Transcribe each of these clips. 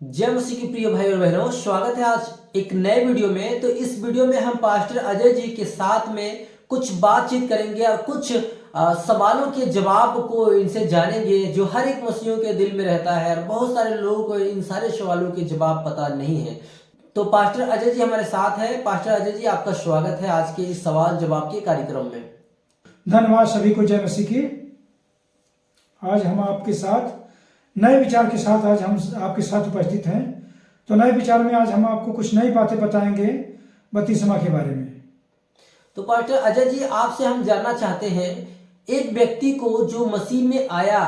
जय मसीह की प्रिय भाई और बहनों, स्वागत है आज एक नए वीडियो में। तो इस वीडियो में हम पास्टर अजय जी के साथ में कुछ बातचीत करेंगे और कुछ सवालों के जवाब को इनसे जानेंगे जो हर एक मसीहियों के दिल में रहता है और बहुत सारे लोगों को इन सारे सवालों के जवाब पता नहीं है। तो पास्टर अजय जी हमारे साथ है। पास्टर अजय जी, आपका स्वागत है आज के इस सवाल जवाब के कार्यक्रम में। धन्यवाद सभी को। जय मसीह की। आज हम आपके साथ नए विचार के साथ आज हम आपके साथ उपस्थित हैं। तो नए विचार में आज हम आपको कुछ नई बातें बताएंगे बपतिस्मा के बारे में। तो पास्टर अजय जी, आपसे हम जानना चाहते हैं, एक व्यक्ति को जो मसीह में आया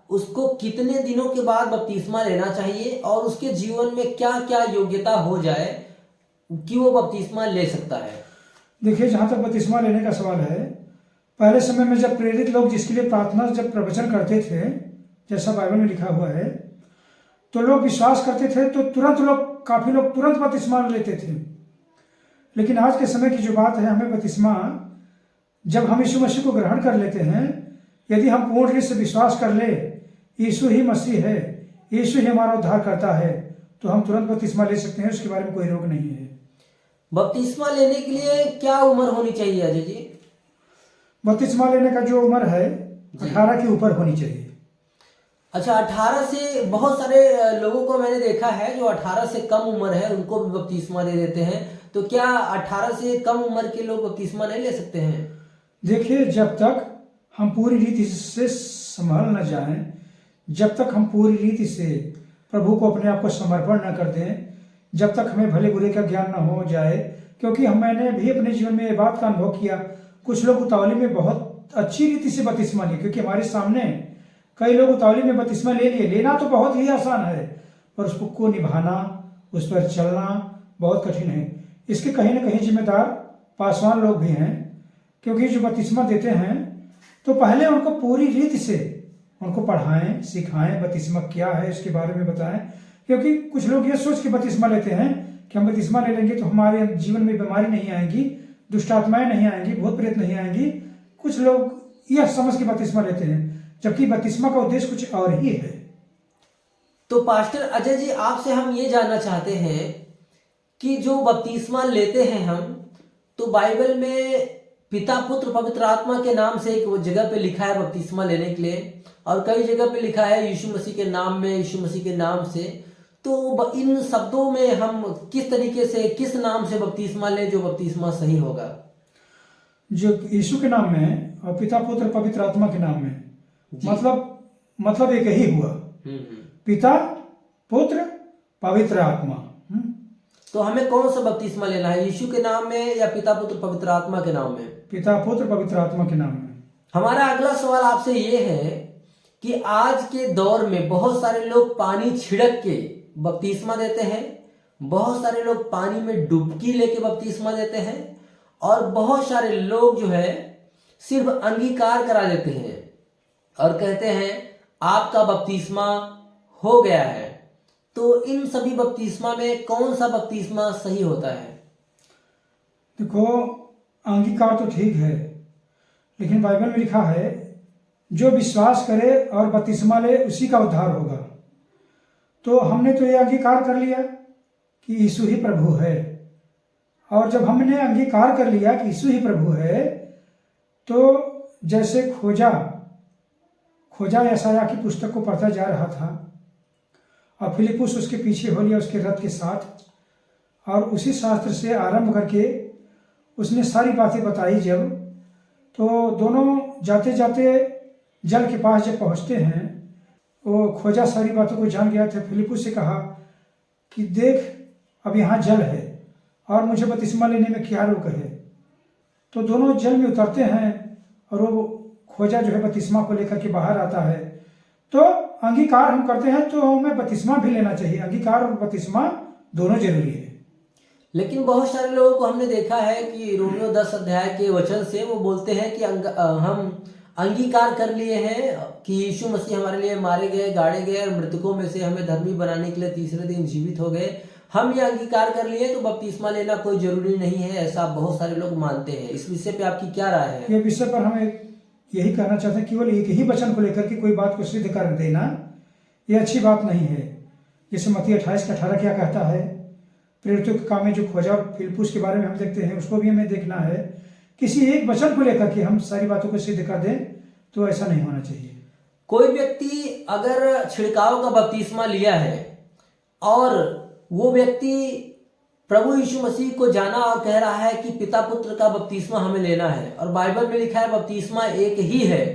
उसको कितने दिनों के बाद बपतिस्मा लेना चाहिए और उसके जीवन में क्या क्या योग्यता हो जाए कि वो बपतिस्मा ले सकता है? देखिए, जहाँ तक बपतिस्मा लेने का सवाल है, पहले समय में जब प्रेरित लोग जिसके लिए प्रार्थना जब प्रवचन करते थे, जैसा बाइबल में लिखा हुआ है, तो लोग विश्वास करते थे तो काफी लोग तुरंत बपतिस्मा लेते थे। लेकिन आज के समय की जो बात है, हमें बपतिस्मा जब हम यीशु मसीह को ग्रहण कर लेते हैं, यदि हम पूर्ण रूप से विश्वास कर ले यीशु ही मसीह है, यीशु ही हमारा उद्धार करता है, तो हम तुरंत बपतिस्मा ले सकते हैं। उसके बारे में कोई रोक नहीं है। बपतिस्मा लेने के लिए क्या उम्र होनी चाहिए अजय जी? बपतिस्मा लेने का जो उम्र है 18 के ऊपर होनी चाहिए। अच्छा, 18 से बहुत सारे लोगों को मैंने देखा है जो 18 से कम उम्र है उनको भी बपतिस्मा दे देते हैं। तो क्या 18 से कम उम्र के लोग बपतिस्मा नहीं ले सकते हैं? देखिए, जब तक हम पूरी रीति से संभल न जाएं, जब तक हम पूरी रीति से प्रभु को अपने आप को समर्पण न कर दें, जब तक हमें भले बुरे का ज्ञान न हो जाए, क्योंकि मैंने भी अपने जीवन में ये बात का अनुभव किया। कुछ लोग उतावली में बहुत अच्छी रीति से बपतिस्मा लिए, क्योंकि हमारे सामने कई लोग उतावली में बपतिस्मा ले लिए। लेना तो बहुत ही आसान है, पर उसको निभाना, उस पर चलना बहुत कठिन है। इसके कहीं ना कहीं जिम्मेदार पासवान लोग भी हैं, क्योंकि जो बपतिस्मा देते हैं तो पहले उनको पूरी रीति से उनको पढ़ाएं, सिखाएं, बपतिस्मा क्या है इसके बारे में बताएं। क्योंकि कुछ लोग ये सोच के बपतिस्मा लेते हैं कि हम बपतिस्मा ले लेंगे तो हमारे जीवन में बीमारी नहीं आएंगी, दुष्ट आत्माएं नहीं आएंगी, भूत प्रेत नहीं आएंगी। कुछ लोग यह समझ के बपतिस्मा लेते हैं, जबकि बपतिस्मा का उद्देश्य कुछ और ही है। तो पास्टर अजय जी, आपसे हम ये जानना चाहते हैं कि जो बपतिस्मा लेते हैं हम, तो बाइबल में पिता पुत्र पवित्र आत्मा के नाम से एक जगह पे लिखा है बपतिस्मा लेने के लिए, और कई जगह पे लिखा है यीशु मसीह के नाम में, यीशु मसीह के नाम से। तो इन शब्दों में हम किस तरीके से, किस नाम से बपतिस्मा लें जो बपतिस्मा सही होगा? जो यीशु के नाम में और पिता पुत्र पवित्र आत्मा के नाम में, मतलब एक ही हुआ, पिता पुत्र पवित्र आत्मा। तो हमें कौन सा बपतिस्मा लेना है, यीशु के नाम में या पिता पुत्र पवित्र आत्मा के नाम में? पिता पुत्र पवित्र आत्मा के नाम में। हमारा अगला सवाल आपसे ये है कि आज के दौर में बहुत सारे लोग पानी छिड़क के बपतिस्मा देते हैं, बहुत सारे लोग पानी में डुबकी लेके बपतिस्मा देते हैं, और बहुत सारे लोग जो है सिर्फ अंगीकार करा देते हैं और कहते हैं आपका बपतिस्मा हो गया है। तो इन सभी बपतिस्मा में कौन सा बपतिस्मा सही होता है? देखो, अंगीकार तो ठीक है, लेकिन बाइबल में लिखा है जो विश्वास करे और बपतिस्मा ले उसी का उद्धार होगा। तो हमने तो ये अंगीकार कर लिया कि यीशु ही प्रभु है, और जब हमने अंगीकार कर लिया कि यीशु ही प्रभु है, तो जैसे खोजा यशायाह की पुस्तक को पढ़ता जा रहा था और फिलिपुस उसके पीछे हो लिया उसके रथ के साथ, और उसी शास्त्र से आरंभ करके उसने सारी बातें बताई। जब तो दोनों जाते जाते जल के पास जब पहुंचते हैं, वो खोजा सारी बातों को जान गया था। फिलिपुस से कहा कि देख, अब यहाँ जल है और मुझे बपतिस्मा लेने में क्या रोक है। तो दोनों जल में उतरते हैं और वो खोजा जो है बपतिस्मा को लेकर के बाहर आता है। तो अंगीकार हम करते हैं तो हमें बपतिस्मा भी लेना चाहिए। अंगीकार और बपतिस्मा दोनों जरूरी है। लेकिन बहुत सारे लोगों को हमने देखा है कि रोमियो 10 अध्याय के वचन से वो बोलते हैं कि हम अंगीकार कर लिए हैं कि यीशु मसीह हमारे लिए मारे गए, गाड़े गए, और मृतकों में से हमें धर्मी बनाने के लिए तीसरे दिन जीवित हो गए। हम ये अंगीकार कर लिए तो बपतिस्मा लेना कोई जरूरी नहीं है, ऐसा बहुत सारे लोग मानते हैं। इस विषय पे आपकी क्या राय है? ये विषय पर हमें यही कहना चाहते हैं, केवल एक ही वचन को लेकर के कोई बात को सिद्ध कर देना ये अच्छी बात नहीं है। जैसे मत्ती 28:18 क्या कहता है, प्रेरितों के काम में जो खोजा और फिलिप्पुस के बारे में हम देखते हैं, उसको भी हमें देखना है। किसी एक वचन को लेकर के हम सारी बातों को सिद्ध कर दें, तो ऐसा नहीं होना चाहिए। कोई व्यक्ति अगर छिड़काव का बपतिस्मा लिया है और वो व्यक्ति प्रभु यीशु मसीह को जाना और कह रहा है कि पिता पुत्र का बपतिस्मा हमें लेना है, और बाइबल में लिखा है बपतिस्मा एक ही है,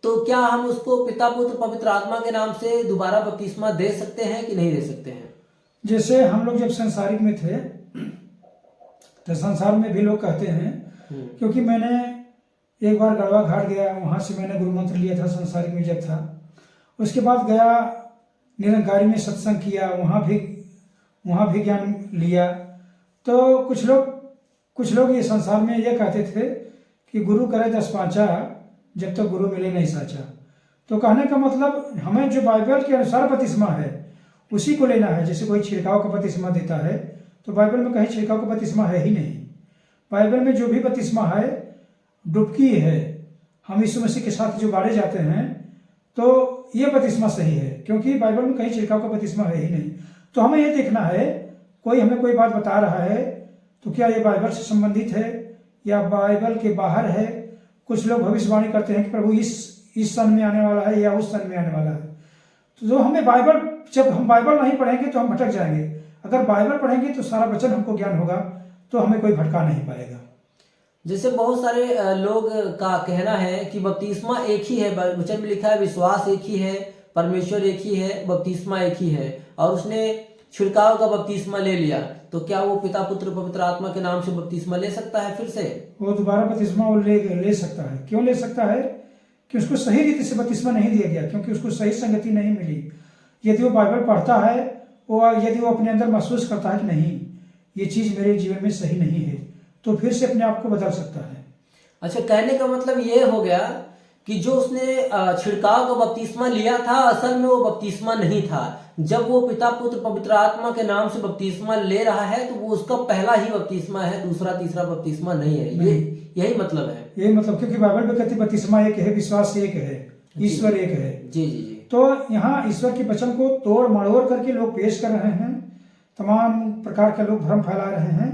तो क्या हम उसको पिता पुत्र पवित्र आत्मा के नाम से दोबारा बपतिस्मा दे सकते हैं कि नहीं दे सकते हैं? जैसे हम लोग जब संसारिक में थे तो संसार में भी लोग कहते हैं, क्योंकि मैंने एक बार गढ़वा घाट गया, वहाँ से मैंने गुरु मंत्र लिया था संसारिक में जब था। उसके बाद गया निरंकारी में सत्संग किया, वहाँ भी ज्ञान लिया। तो कुछ लोग ये संसार में ये कहते थे कि गुरु करे 10 पाँचा, जब तक गुरु मिले नहीं साचा। तो कहने का मतलब हमें जो बाइबल के अनुसार बपतिस्मा है उसी को लेना है। जैसे कोई छिड़काव का बपतिस्मा देता है तो बाइबल में कहीं छिड़काव का बपतिस्मा है ही नहीं। बाइबल में जो भी बपतिस्मा है डुबकी है, हम यीशु मसीह के साथ जो गाड़े जाते हैं, तो ये बपतिस्मा सही है, क्योंकि बाइबल में कहीं छिड़काव का बपतिस्मा है ही नहीं। तो हमें ये देखना है, कोई हमें कोई बात बता रहा है तो क्या ये बाइबल से संबंधित है या बाइबल के बाहर है। कुछ लोग भविष्यवाणी करते हैं कि प्रभु इस सन में आने वाला है या उस सन में आने वाला है। तो जो हमें बाइबल, जब हम बाइबल नहीं पढ़ेंगे तो हम भटक जाएंगे। अगर बाइबल पढ़ेंगे तो सारा वचन हमको ज्ञान होगा, तो हमें कोई भटका नहीं पाएगा। जैसे बहुत सारे लोग का कहना है कि बपतिस्मा एक ही है, वचन में लिखा है विश्वास एक ही है, परमेश्वर एक ही है, बपतिस्मा एक ही है, और उसने छिड़काव का बपतिस्मा ले लिया, तो क्या वो पिता पुत्र पवित्र आत्मा के नाम से बपतिस्मा ले सकता है फिर से? वो दोबारा बपतिस्मा वो ले सकता है। क्यों ले सकता है? कि उसको सही रीति से बपतिस्मा नहीं दिया गया, क्योंकि उसको सही संगति नहीं मिली। यदि वो बाइबल पढ़ता है, यदि वो अपने अंदर महसूस करता है कि नहीं ये चीज़ मेरे जीवन में सही नहीं है, तो फिर से अपने आप को बदल सकता है। अच्छा, कहने का मतलब ये हो गया कि जो उसने छिड़काव का बपतिस्मा लिया था, असल में वो बपतिस्मा नहीं था। जब वो पिता पुत्र पवित्र आत्मा के नाम से बपतिस्मा ले रहा है तो वो उसका पहला ही बपतिस्मा है, दूसरा तीसरा बपतिस्मा नहीं है। ये यही मतलब है। यही मतलब, क्योंकि बाइबल में कहते बपतिस्मा एक है, विश्वास एक है, ईश्वर एक है। जी जी जी। तो यहाँ ईश्वर के वचन को तोड़ मड़ोड़ करके लोग पेश कर रहे हैं, तमाम प्रकार के लोग भ्रम फैला रहे हैं।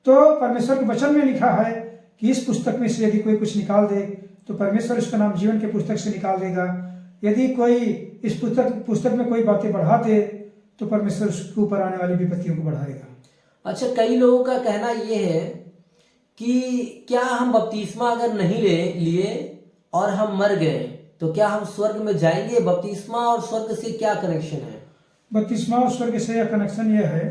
तो परमेश्वर के वचन में लिखा है कि इस पुस्तक में से यदि कोई कुछ निकाल दे तो परमेश्वर उसका नाम जीवन के पुस्तक से निकाल देगा। यदि कोई इस पुस्तक में कोई बातें बढ़ा दे तो परमेश्वर उसके ऊपर आने वाली विपत्तियों को बढ़ाएगा। अच्छा, कई लोगों का कहना ये है कि क्या हम बपतिस्मा अगर नहीं लिए और हम मर गए तो क्या हम स्वर्ग में जाएंगे? बपतिस्मा और स्वर्ग से क्या कनेक्शन है? बपतिस्मा और स्वर्ग से यह कनेक्शन यह है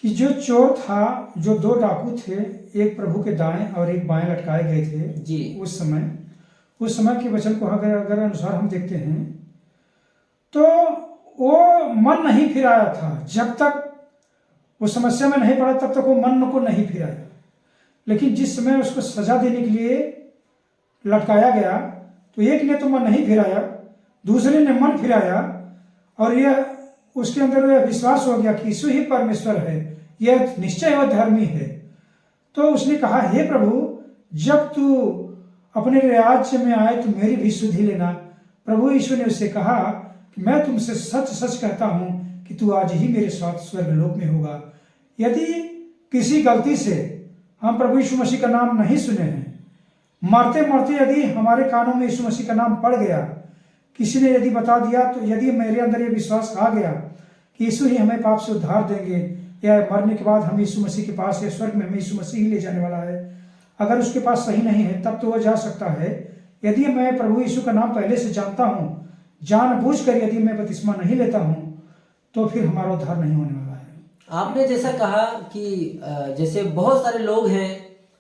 कि जो चोर था, जो 2 डाकू थे, एक प्रभु के दाएं और एक बाएं लटकाए गए थे जी, उस समय के वचन को अगर अनुसार हम देखते हैं तो वो मन नहीं फिराया था। जब तक वो समस्या में नहीं पड़ा तब तक वो मन को नहीं फिराया। लेकिन जिस समय उसको सजा देने के लिए लटकाया गया तो एक ने तो मन नहीं फिराया, दूसरे ने मन फिराया, और यह उसके अंदर यह विश्वास हो गया कि यीशु ही परमेश्वर है, यह निश्चय वह धर्मी है। तो उसने कहा, हे प्रभु, जब तू अपने राज्य में आए तो मेरी भी सुधि लेना। प्रभु यीशु ने उससे कहा कि मैं तुमसे सच सच कहता हूं कि तू आज ही मेरे साथ स्वर्गलोक में होगा। यदि किसी गलती से हम प्रभु यीशु मसीह का नाम नहीं सुने हैं, मरते मरते यदि हमारे कानों में यीशु मसीह का नाम पड़ गया, किसी ने यदि बता दिया, तो यदि मेरे अंदर ये विश्वास आ गया कि यीशु ही हमें पाप से उद्धार देंगे, या मरने के बाद हम यीशु मसीह के पास या स्वर्ग में हमें यीशु मसीह ही ले जाने वाला है, अगर उसके पास सही नहीं है तब तो वह जा सकता है। यदि मैं प्रभु यीशु का नाम पहले से जानता हूँ, जानबूझकर यदि मैं बपतिस्मा नहीं लेता हूँ, तो फिर हमारा उद्धार नहीं होने वाला है। आपने जैसा कहा कि जैसे बहुत सारे लोग हैं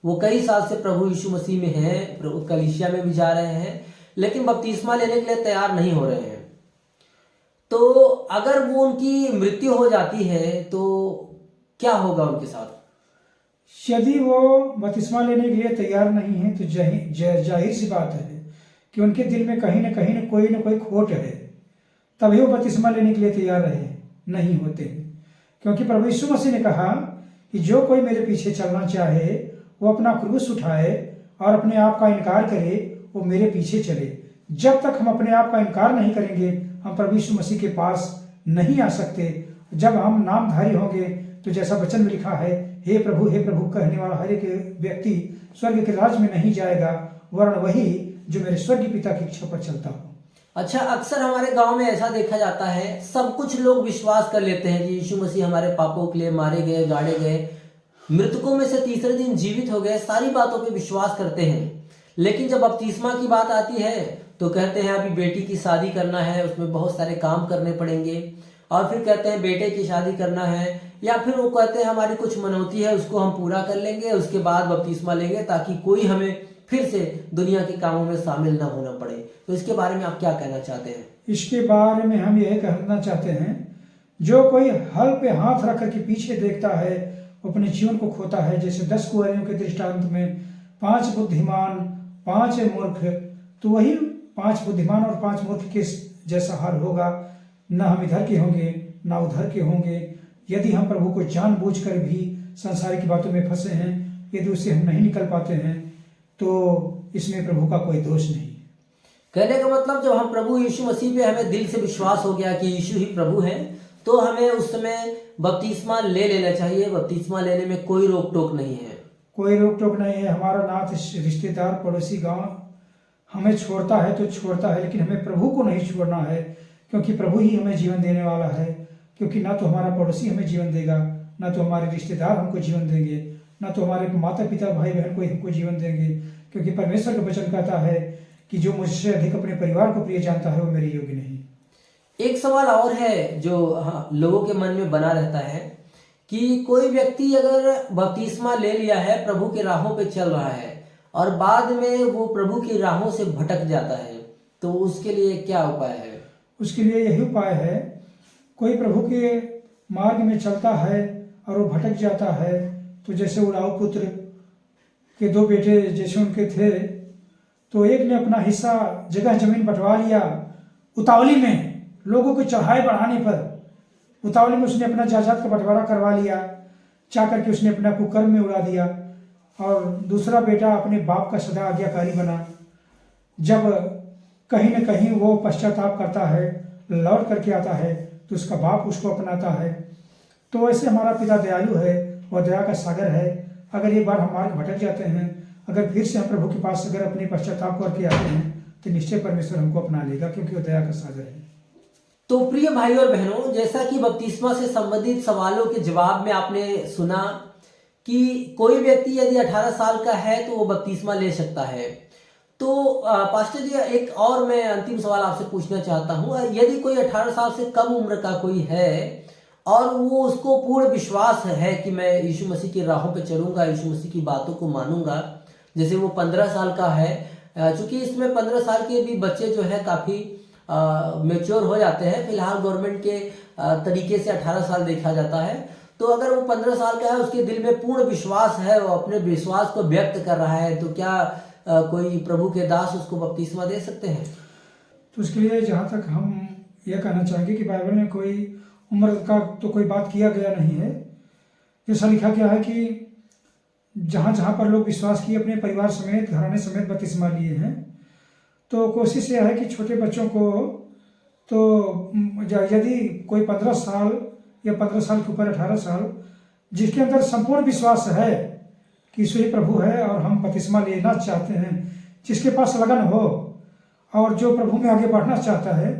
वो कई साल से प्रभु यीशु मसीह में हैं, प्रभु कलीसिया में भी जा रहे हैं, लेकिन बपतिस्मा लेने के लिए तैयार नहीं हो रहे हैं। तो अगर वो उनकी मृत्यु हो जाती है तो क्या होगा उनके साथ? यदि वो बपतिस्मा लेने के लिए तैयार नहीं है तो जाहिर सी बात है कि उनके दिल में कहीं न कोई खोट है, तभी वो बपतिस्मा लेने के लिए तैयार नहीं होते। क्योंकि प्रभु यीशु मसीह ने कहा कि जो कोई मेरे पीछे चलना चाहे वो अपना क्रूस उठाए और अपने आप का इनकार करे, वो मेरे पीछे चले। जब तक हम अपने आप का इनकार नहीं करेंगे हम प्रभु यीशु मसीह के पास नहीं आ सकते। जब हम नामधारी होंगे तो जैसा वचन में लिखा है, हे प्रभु कहने वाला हर एक व्यक्ति स्वर्ग के राज्य में नहीं जाएगा, वरन वही जो मेरे स्वर्गीय पिता की इच्छा पर चलता हो। अच्छा, अक्सर हमारे गांव में ऐसा देखा जाता है, सब कुछ लोग विश्वास कर लेते हैं कि यीशु मसीह हमारे पापों के लिए मारे गए, गाड़े गए, मृतकों में से तीसरे दिन जीवित हो गए, सारी बातों पे विश्वास करते हैं। लेकिन जब बपतिस्मा की बात आती है तो कहते हैं अभी बेटी की शादी करना है, उसमें बहुत सारे काम करने पड़ेंगे, और फिर कहते हैं बेटे की शादी करना है, या फिर वो कहते हैं हमारी कुछ मनौती है उसको हम पूरा कर लेंगे, उसके बाद बपतिस्मा लेंगे ताकि कोई हमें फिर से दुनिया के कामों में शामिल ना होना पड़े। तो इसके बारे में आप क्या कहना चाहते हैं? इसके बारे में हम यह कहना चाहते हैं, जो कोई हल पे हाथ रख करके पीछे देखता है वो अपने जीवन को खोता है। जैसे 10 कुंवारियों के दृष्टांत में 5 बुद्धिमान 5 मूर्ख, तो वही 5 बुद्धिमान और 5 मूर्ख के जैसा हाल होगा। न हम इधर के होंगे ना उधर के होंगे। यदि हम प्रभु को जानबूझकर भी संसारिक बातों में फंसे हैं, यदि उससे हम नहीं निकल पाते हैं, तो इसमें प्रभु का कोई दोष नहीं। कहने का मतलब जब हम प्रभु यीशु मसीह पे हमें दिल से विश्वास हो गया कि यीशु ही प्रभु है, तो हमें उस समय बपतिस्मा ले लेना चाहिए। बपतिस्मा लेने में कोई रोक टोक नहीं है। कोई रोक टोक नहीं है। हमारा नाथ रिश्तेदार पड़ोसी गांव हमें छोड़ता है तो छोड़ता है, लेकिन हमें प्रभु को नहीं छोड़ना है, क्योंकि प्रभु ही हमें जीवन देने वाला है। क्योंकि ना तो हमारा पड़ोसी हमें जीवन देगा, ना तो हमारे रिश्तेदार हमको जीवन देंगे, ना तो हमारे माता पिता भाई बहन को हमको जीवन देंगे। क्योंकि परमेश्वर का वचन कहता है कि जो मुझसे अधिक अपने परिवार को प्रिय जानता है वो मेरे योग्य नहीं। एक सवाल और है जो लोगों के मन में बना रहता है कि कोई व्यक्ति अगर बपतिस्मा ले लिया है, प्रभु की राहों पे चल रहा है, और बाद में वो प्रभु की राहों से भटक जाता है, तो उसके लिए क्या उपाय है? उसके लिए यही उपाय है, कोई प्रभु के मार्ग में चलता है और वो भटक जाता है, तो जैसे उड़ाऊ पुत्र के 2 बेटे जैसे उनके थे, तो एक ने अपना हिस्सा जगह जमीन बंटवा लिया उतावली में, लोगों को चढ़ाए बढ़ाने पर उतावली में उसने अपना जायदाद का बंटवारा करवा लिया, चाह करके उसने अपना कुकर्म में उड़ा दिया। और दूसरा बेटा अपने बाप का सदा आज्ञाकारी बना। जब कहीं न कहीं वो पश्चाताप करता है, लौट करके आता है, तो उसका बाप उसको अपनाता है। तो ऐसे हमारा पिता दयालु है, वह दया का सागर है। अगर एक बार हम मार्ग भटक जाते हैं, अगर फिर से हम प्रभु के पास अगर अपने पश्चाताप करके आते हैं, तो निश्चय परमेश्वर हमको अपना लेगा, क्योंकि वह दया का सागर है। तो प्रिय भाई और बहनों, जैसा कि बपतिस्मा से संबंधित सवालों के जवाब में आपने सुना कि कोई व्यक्ति यदि 18 साल का है तो वो बपतिस्मा ले सकता है। तो पास्टर जी, एक और मैं अंतिम सवाल आपसे पूछना चाहता हूँ। यदि कोई 18 साल से कम उम्र का कोई है और वो उसको पूर्ण विश्वास है कि मैं यीशु मसीह की राहों पे चलूंगा, यीशु मसीह की बातों को मानूंगा, जैसे वो 15 साल का है, चूंकि इसमें 15 साल के भी बच्चे जो है काफ़ी मेच्योर हो जाते हैं। फिलहाल गवर्नमेंट के तरीके से 18 साल देखा जाता है। तो अगर वो 15 साल का है, उसके दिल में पूर्ण विश्वास है, वो अपने विश्वास को व्यक्त कर रहा है, तो क्या कोई प्रभु के दास उसको बपतिस्मा दे सकते हैं? तो उसके लिए जहाँ तक हम यह कहना चाहेंगे कि बाइबल में कोई उम्र का तो कोई बात किया गया नहीं है। जैसा लिखा गया है कि जहाँ जहाँ पर लोग विश्वास किए, अपने परिवार समेत घराने समेत बपतिस्मा लिए हैं। तो कोशिश यह है कि छोटे बच्चों को, तो यदि कोई 15 साल या 15 साल के ऊपर 18 साल, जिसके अंदर संपूर्ण विश्वास है कि यीशु ही प्रभु है और हम बपतिस्मा लेना चाहते हैं, जिसके पास लगन हो और जो प्रभु में आगे बढ़ना चाहता है,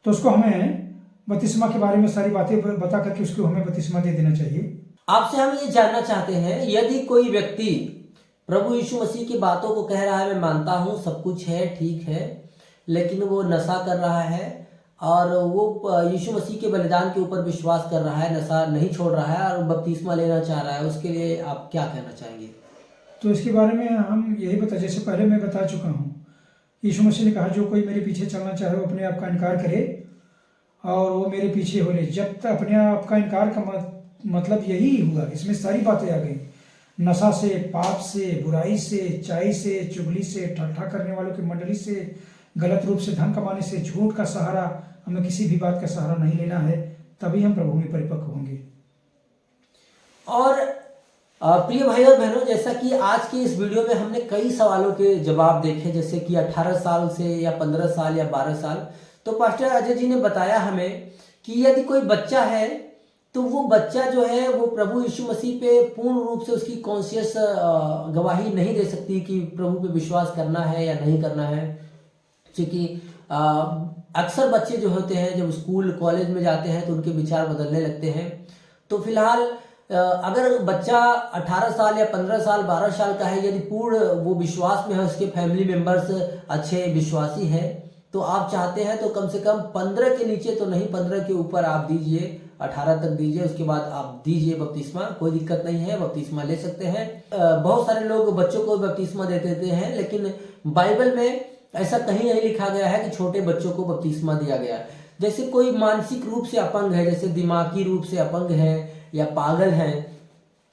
तो उसको हमें बपतिस्मा के बारे में सारी बातें बता करके उसको हमें बपतिस्मा दे देना चाहिए। आपसे हम ये जानना चाहते हैं, यदि कोई व्यक्ति प्रभु यीशु मसीह की बातों को कह रहा है, मैं मानता हूँ सब कुछ है, ठीक है, लेकिन वो नशा कर रहा है और वो यीशु मसीह के बलिदान के ऊपर विश्वास कर रहा है, नशा नहीं छोड़ रहा है और बपतिस्मा लेना चाह रहा है, उसके लिए आप क्या कहना चाहेंगे? तो इसके बारे में हम यही जैसे पहले मैं बता चुका हूँ, यीशु मसीह ने कहा जो कोई मेरे पीछे चलना चाहे वो अपने आप का इनकार करे और वो मेरे पीछे हो ले। जब तक अपने आप का इनकार का मतलब यही हुआ, इसमें सारी बातें आ गई, नशा से, पाप से, बुराई से, चाई से, चुगली से, ठट्ठा करने वालों की मंडली से, गलत रूप से धन कमाने से, झूठ का सहारा, हमें किसी भी बात का सहारा नहीं लेना है, तभी हम प्रभु में परिपक्व होंगे। और प्रिय भाई और बहनों, जैसा कि आज की इस वीडियो में हमने कई सवालों के जवाब देखे, जैसे कि 18 साल से या 15 साल या 12 साल, तो पास्टर अजय जी ने बताया हमें कि यदि कोई बच्चा है तो वो बच्चा जो है वो प्रभु यीशु मसीह पे पूर्ण रूप से उसकी कॉन्शियस गवाही नहीं दे सकती कि प्रभु पे विश्वास करना है या नहीं करना है। क्योंकि अक्सर बच्चे जो होते हैं जब स्कूल कॉलेज में जाते हैं तो उनके विचार बदलने लगते हैं। तो फिलहाल अगर बच्चा 18 साल या 15 साल 12 साल का है, यदि पूर्ण वो विश्वास में है, उसके फैमिली मेंबर्स अच्छे विश्वासी हैं, तो आप चाहते हैं तो कम से कम 15 के नीचे तो नहीं, 15 के ऊपर आप दीजिए, 18 तक दीजिए, उसके बाद आप दीजिए बपतिस्मा, कोई दिक्कत नहीं है, बपतिस्मा ले सकते हैं। बहुत सारे लोग बच्चों को बपतिस्मा दे देते हैं, लेकिन बाइबल में ऐसा कहीं नहीं लिखा गया है कि छोटे बच्चों को बपतिस्मा दिया गया। जैसे कोई मानसिक रूप से अपंग है, जैसे दिमागी रूप से अपंग है या पागल हैं,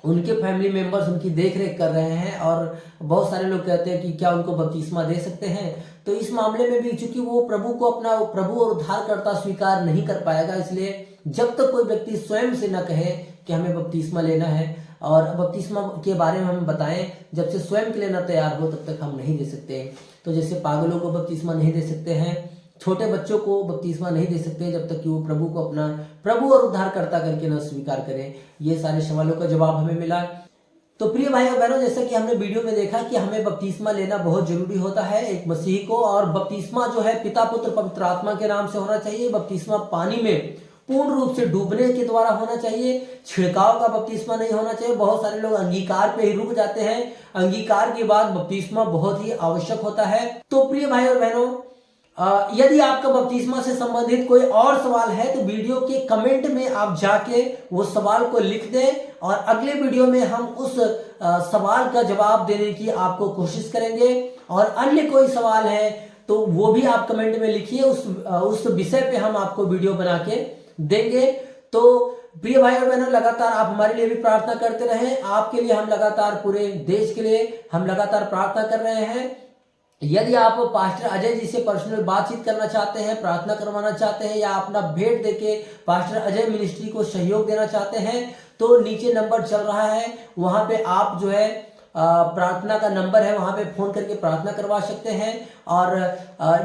उनके फैमिली मेंबर्स उनकी देख रेख कर रहे हैं और बहुत सारे लोग कहते हैं कि क्या उनको बपतिस्मा दे सकते हैं। तो इस मामले में भी चूंकि वो प्रभु को अपना प्रभु और उद्धारकर्ता स्वीकार नहीं कर पाएगा, इसलिए जब तक कोई व्यक्ति स्वयं से न कहे कि हमें बपतिस्मा लेना है और बपतिस्मा के बारे में हम बताएं, जब से स्वयं के लेना तैयार हो तब तक हम नहीं दे सकते। तो जैसे पागलों को बपतिस्मा नहीं दे सकते हैं, छोटे बच्चों को बपतिस्मा नहीं दे सकते जब तक कि वो प्रभु को अपना प्रभु और उद्धारकर्ता करके न स्वीकार करें। ये सारे सवालों का जवाब हमें मिला। तो प्रिय भाई और बहनों, जैसा कि हमने वीडियो में देखा कि हमें बपतिस्मा लेना बहुत जरूरी होता है एक मसीही को, और बपतिस्मा जो है पिता पुत्र पवित्र आत्मा के नाम से होना चाहिए। बपतिस्मा पानी में पूर्ण रूप से डूबने के द्वारा होना चाहिए, छिड़काव का बपतिस्मा नहीं होना चाहिए। बहुत सारे लोग अंगीकार पे ही रुक जाते हैं, अंगीकार के बाद बपतिस्मा बहुत ही आवश्यक होता है। तो प्रिय भाई और बहनों, यदि आपका बपतिस्मा से संबंधित कोई और सवाल है तो वीडियो के कमेंट में आप जाके वो सवाल को लिख दें और अगले वीडियो में हम उस सवाल का जवाब देने की आपको कोशिश करेंगे। और अन्य कोई सवाल है तो वो भी आप कमेंट में लिखिए, उस विषय पे हम आपको वीडियो बना के देंगे। तो प्रिय भाई और बहनों, लगातार आप हमारे लिए भी प्रार्थना करते रहें। आपके लिए हम लगातार, पूरे देश के लिए हम लगातार प्रार्थना कर रहे हैं। यदि आप पास्टर अजय जी से पर्सनल बातचीत करना चाहते हैं, प्रार्थना करवाना चाहते हैं या अपना भेंट देके पास्टर अजय मिनिस्ट्री को सहयोग देना चाहते हैं, तो नीचे नंबर चल रहा है, वहां पे आप जो है प्रार्थना का नंबर है, वहां पे फोन करके प्रार्थना करवा सकते हैं। और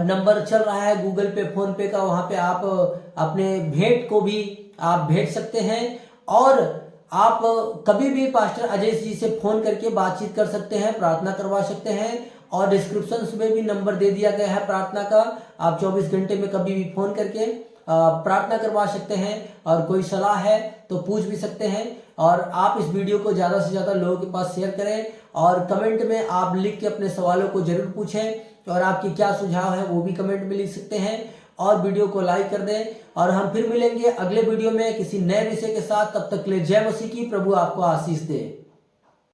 नंबर चल रहा है गूगल पे, फोन पे का, वहां पे आप अपने भेंट को भी आप भेज सकते हैं। और आप कभी भी पास्टर अजय जी से फोन करके बातचीत कर सकते हैं, प्रार्थना करवा सकते हैं। और डिस्क्रिप्शन में भी नंबर दे दिया गया है प्रार्थना का, आप 24 घंटे में कभी भी फोन करके प्रार्थना करवा सकते हैं। और कोई सलाह है तो पूछ भी सकते हैं। और आप इस वीडियो को ज्यादा से ज्यादा लोगों के पास शेयर करें और कमेंट में आप लिख के अपने सवालों को जरूर पूछें और आपकी क्या सुझाव है वो भी कमेंट में लिख सकते हैं। और वीडियो को लाइक कर दें और हम फिर मिलेंगे अगले वीडियो में किसी नए विषय के साथ। तब तक के लिए जय मसीह की, प्रभु आपको आशीष दे।